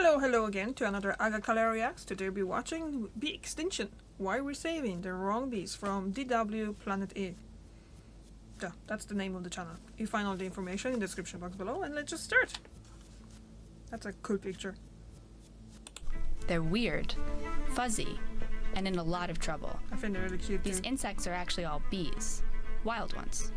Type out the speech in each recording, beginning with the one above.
Hello again to another Agakale Reacts. Today we'll be watching Bee Extinction, Why We're Saving the Wrong Bees from DW Planet A. Yeah, that's the name of the channel. You find all the information in the description box below, and let's just start. That's a cool picture. They're weird, fuzzy, and in a lot of trouble. I find they're really cute These too. insects are actually all bees, wild ones.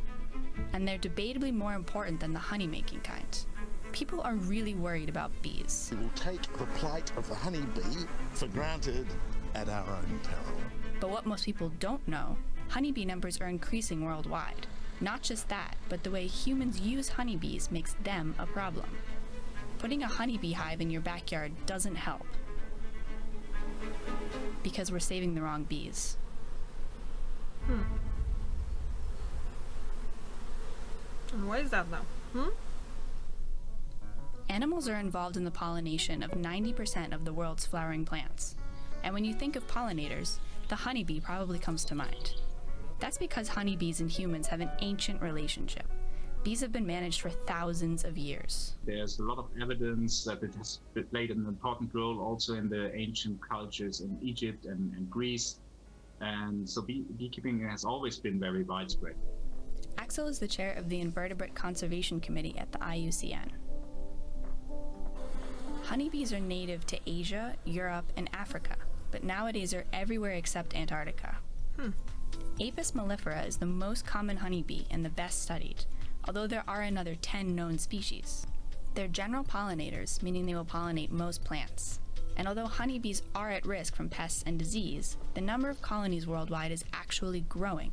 And they're debatably more important than the honey-making kind. People are really worried about bees. We will take the plight of the honeybee for granted at our own peril. But what most people don't know, honeybee numbers are increasing worldwide. Not just that, but the way humans use honeybees makes them a problem. Putting a honeybee hive in your backyard doesn't help. Because we're saving the wrong bees. And why is that now? Animals are involved in the pollination of 90% of the world's flowering plants. And when you think of pollinators, the honeybee probably comes to mind. That's because honeybees and humans have an ancient relationship. Bees have been managed for thousands of years. There's a lot of evidence that it has played an important role also in the ancient cultures in Egypt and Greece. And so beekeeping has always been very widespread. Axel is the chair of the Invertebrate Conservation Committee at the IUCN. Honeybees are native to Asia, Europe, and Africa, but nowadays are everywhere except Antarctica. Apis mellifera is the most common honeybee and the best studied, although there are another 10 known species. They're general pollinators, meaning they will pollinate most plants. And although honeybees are at risk from pests and disease, the number of colonies worldwide is actually growing.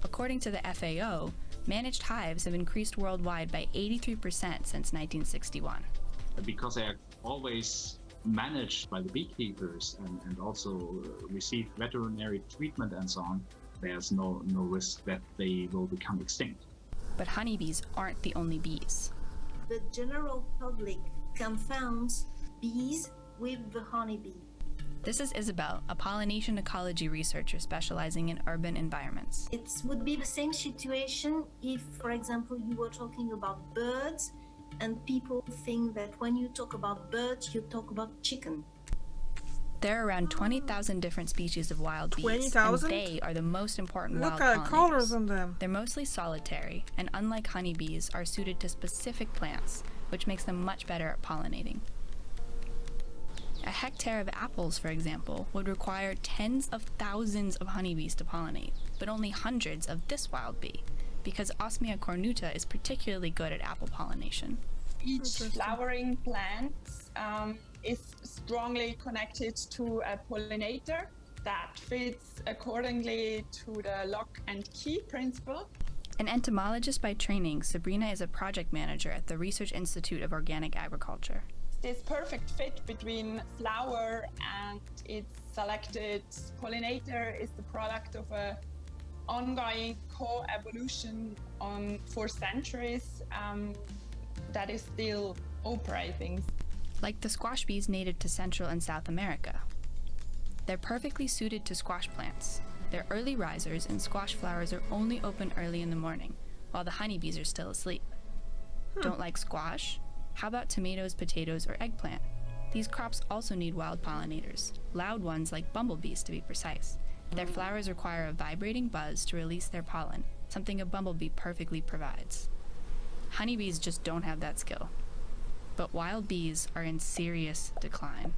According to the FAO, managed hives have increased worldwide by 83% since 1961. Because they are always managed by the beekeepers and also receive veterinary treatment and so on, there's no risk that they will become extinct. But honeybees aren't the only bees. The general public confounds bees with the honeybee. This is Isabel, a pollination ecology researcher specializing in urban environments. It would be the same situation if, for example, you were talking about birds and people think that when you talk about birds, you talk about chicken. There are around 20,000 different species of wild bees, 20,000? and they are the most important wild Look at the colors pollinators. on them. They're mostly solitary, and unlike honeybees, are suited to specific plants, which makes them much better at pollinating. A hectare of apples, for example, would require tens of thousands of honeybees to pollinate, but only hundreds of this wild bee, because Osmia cornuta is particularly good at apple pollination. Each flowering plant is strongly connected to a pollinator that fits accordingly to the lock and key principle. An entomologist by training, Sabrina is a project manager at the Research Institute of Organic Agriculture. This perfect fit between flower and its selected pollinator is the product of a ongoing co-evolution for centuries that is still operating. Like the squash bees native to Central and South America. They're perfectly suited to squash plants. They're early risers, and squash flowers are only open early in the morning, while the honeybees are still asleep. Don't like squash? How about tomatoes, potatoes, or eggplant? These crops also need wild pollinators, loud ones like bumblebees to be precise. Their flowers require a vibrating buzz to release their pollen, something a bumblebee perfectly provides. Honeybees just don't have that skill. But wild bees are in serious decline.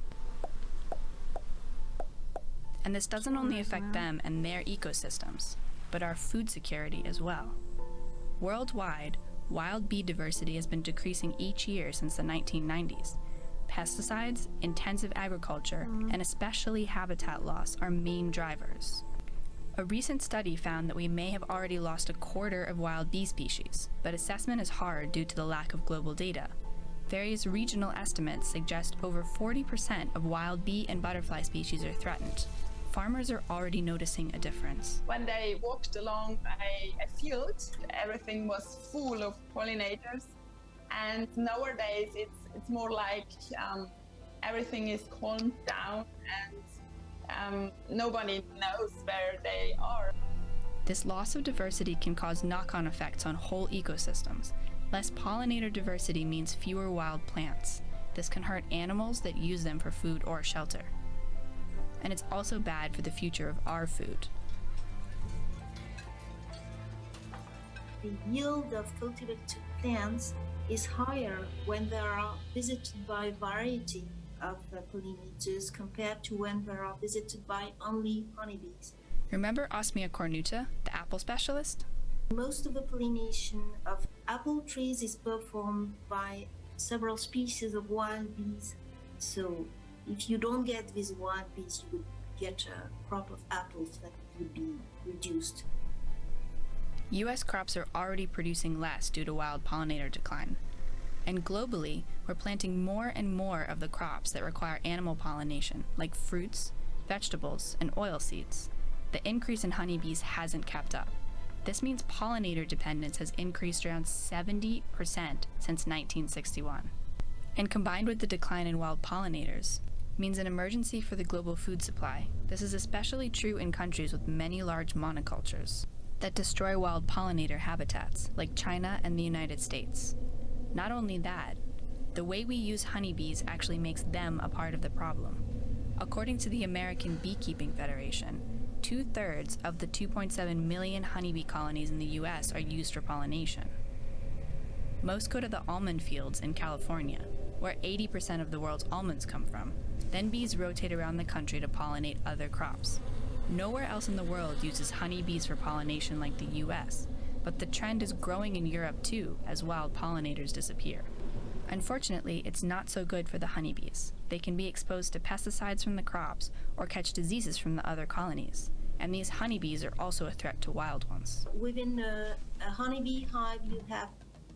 And this doesn't only affect them and their ecosystems, but our food security as well. Worldwide, wild bee diversity has been decreasing each year since the 1990s. Pesticides, intensive agriculture, and especially habitat loss are main drivers. A recent study found that we may have already lost a quarter of wild bee species, but assessment is hard due to the lack of global data. Various regional estimates suggest over 40% of wild bee and butterfly species are threatened. Farmers are already noticing a difference. When they walked along a field, everything was full of pollinators. And nowadays it's more like everything is calmed down and nobody knows where they are. This loss of diversity can cause knock-on effects on whole ecosystems. Less pollinator diversity means fewer wild plants. this can hurt animals that use them for food or shelter. And it's also bad for the future of our food. The yield of cultivated plants is higher when they are visited by a variety of pollinators compared to when they are visited by only honeybees. Remember Osmia cornuta, the apple specialist? Most of the pollination of apple trees is performed by several species of wild bees. So if you don't get these wild bees, you would get a crop of apples that would be reduced. US crops are already producing less due to wild pollinator decline. And globally, we're planting more and more of the crops that require animal pollination, like fruits, vegetables, and oilseeds. The increase in honeybees hasn't kept up. This means pollinator dependence has increased around 70% since 1961. And combined with the decline in wild pollinators, means an emergency for the global food supply. This is especially true in countries with many large monocultures that destroy wild pollinator habitats, like China and the United States. Not only that, the way we use honeybees actually makes them a part of the problem. According to the American Beekeeping Federation, 2/3 of the 2.7 million honeybee colonies in the US are used for pollination. Most go to the almond fields in California, where 80% of the world's almonds come from. Then bees rotate around the country to pollinate other crops. Nowhere else in the world uses honeybees for pollination like the US, but the trend is growing in Europe too as wild pollinators disappear. Unfortunately, it's not so good for the honeybees. They can be exposed to pesticides from the crops or catch diseases from the other colonies. And these honeybees are also a threat to wild ones. Within a honeybee hive, you have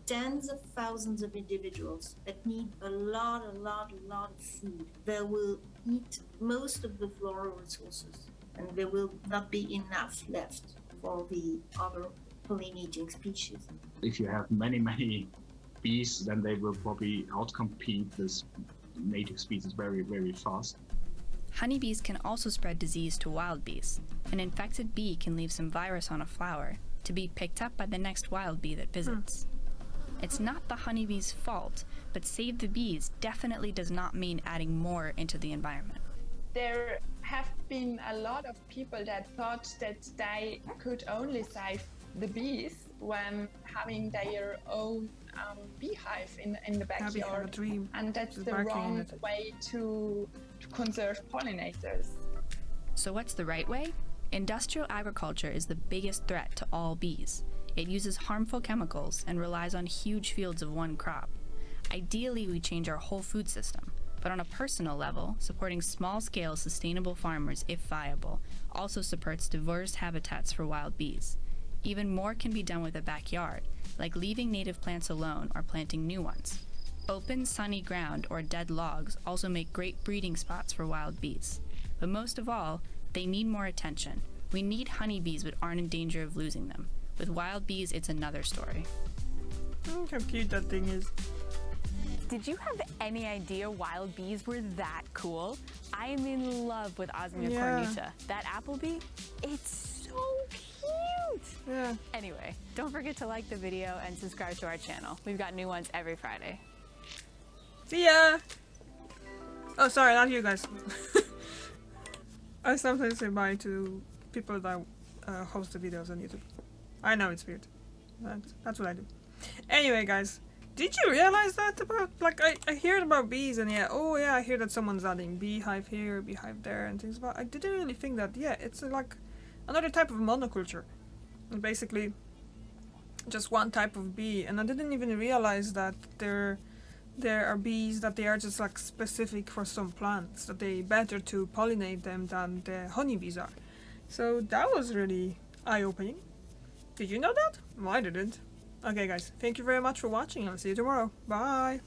tens of thousands of individuals that need a lot of food. They will eat most of the floral resources, and there will not be enough left for the other pollinating species. If you have many bees, then they will probably outcompete this native species very, very fast. Honeybees can also spread disease to wild bees. An infected bee can leave some virus on a flower to be picked up by the next wild bee that visits. It's not the honeybee's fault, but save the bees definitely does not mean adding more into the environment. There have been a lot of people that thought that they could only save the bees when having their own beehive in the backyard, and that's the wrong way to conserve pollinators. So what's the right way? Industrial agriculture is the biggest threat to all bees. It uses harmful chemicals and relies on huge fields of one crop. Ideally, we change our whole food system, but on a personal level, supporting small-scale sustainable farmers, if viable, also supports diverse habitats for wild bees. Even more can be done with a backyard, like leaving native plants alone or planting new ones. Open, sunny ground or dead logs also make great breeding spots for wild bees. But most of all, they need more attention. We need honeybees but aren't in danger of losing them. With wild bees, it's another story. How cute that thing is. Did you have any idea wild bees were that cool? I am in love with Osmia cornuta. That apple bee, it's so cute. Yeah. Anyway, don't forget to like the video and subscribe to our channel. We've got new ones every Friday. See ya! Oh, sorry, not you guys. I sometimes say bye to people that host the videos on YouTube. I know it's weird. That's what I do. Anyway, guys, did you realize that about, like, I heard about bees and I hear that someone's adding beehive here, beehive there and things, but I didn't really think that, it's like another type of monoculture. Basically, just one type of bee, and I didn't even realize that there are bees that they are just like specific for some plants, that they better to pollinate them than the honeybees are. So that was really eye-opening. Did you know that? Well, I didn't. Okay guys, thank you very much for watching. I'll see you tomorrow. Bye!